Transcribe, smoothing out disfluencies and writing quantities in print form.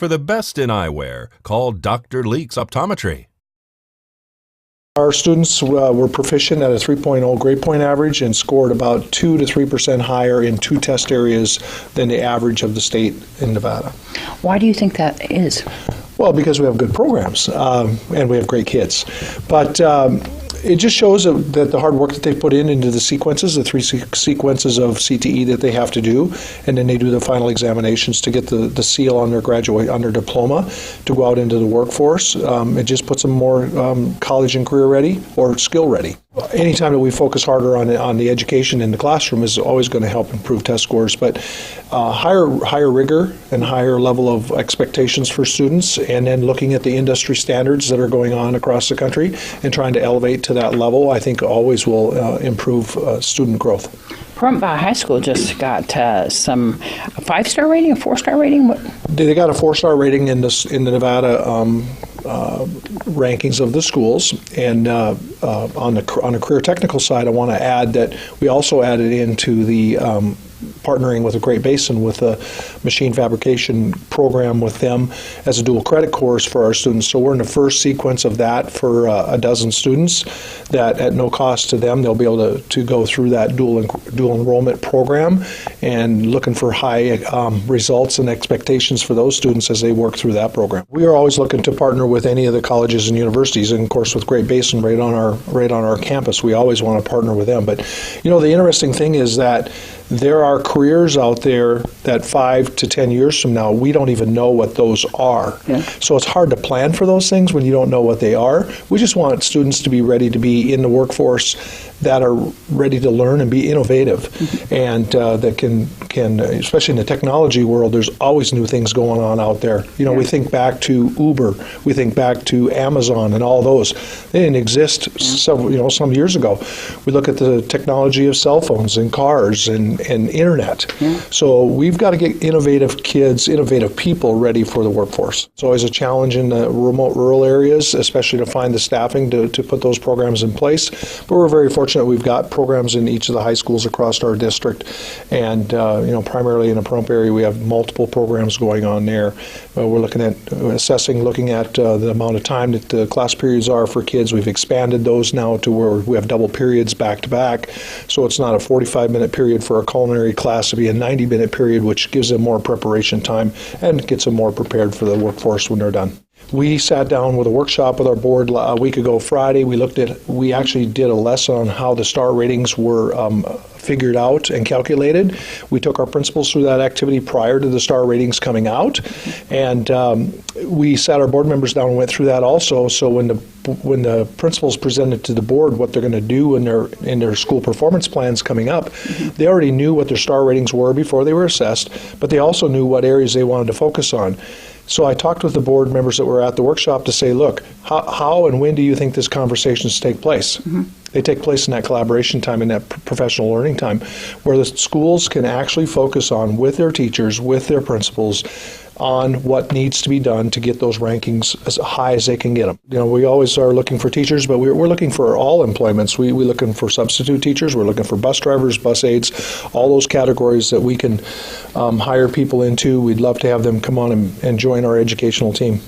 For the best in eyewear, call Dr. Leeks Optometry. Our students were proficient at a 3.0 grade point average and scored about 2 to 3% higher in 2 test areas than the average of the state in Nevada. Why do you think that is? Well, because we have good programs and we have great kids. But it just shows that the hard work that they put into the sequences, the 3 sequences of CTE that they have to do, and then they do the final examinations to get the seal on their diploma to go out into the workforce. It just puts them more college and career ready or skill ready. Anytime that we focus harder on the education in the classroom is always going to help improve test scores, but higher rigor and higher level of expectations for students, and then looking at the industry standards that are going on across the country and trying to elevate to that level, I think always will improve student growth. Pahrump High School just got a 5-star rating, a 4-star rating? What? They got a 4-star rating in the Nevada rankings of the schools, and on a career technical side, I want to add that we also added into the partnering with the Great Basin with a machine fabrication program with them as a dual credit course for our students. So we're in the first sequence of that for a dozen students that at no cost to them, they'll be able to go through that dual enrollment program, and looking for high results and expectations for those students as they work through that program. We are always looking to partner with any of the colleges and universities, and of course with Great Basin right on our campus. We always want to partner with them. But the interesting thing is that there are careers out there that 5 to 10 years from now, we don't even know what those are. Yeah. So it's hard to plan for those things when you don't know what they are. We just want students to be ready to be in the workforce, that are ready to learn and be innovative, and that can, especially in the technology world, there's always new things going on out there. We think back to Uber, we think back to Amazon and all those. They didn't exist some years ago. We look at the technology of cell phones and cars and internet. Yeah. So we've got to get innovative kids, innovative people ready for the workforce. It's always a challenge in the remote rural areas, especially to find the staffing to put those programs in place. But we're very fortunate we've got programs in each of the high schools across our district, and primarily in the Pahrump area we have multiple programs going on there. We're looking at the amount of time that the class periods are for kids. We've expanded those now to where we have double periods back to back, so it's not a 45-minute period for a culinary class to be a 90-minute period, which gives them more preparation time and gets them more prepared for the workforce when they're done. We sat down with a workshop with our board a week ago Friday. We actually did a lesson on how the star ratings were figured out and calculated. We took our principals through that activity prior to the star ratings coming out, and we sat our board members down and went through that also. So when the principals presented to the board what they're going to do in their school performance plans coming up, they already knew what their star ratings were before they were assessed, but they also knew what areas they wanted to focus on. So I talked with the board members that were at the workshop to say, look, how and when do you think these conversations take place? They take place in that collaboration time, in that professional learning time, where the schools can actually focus on, with their teachers, with their principals, on what needs to be done to get those rankings as high as they can get them. We always are looking for teachers, but we're looking for all employments. We're looking for substitute teachers, we're looking for bus drivers, bus aides, all those categories that we can hire people into. We'd love to have them come on and join our educational team.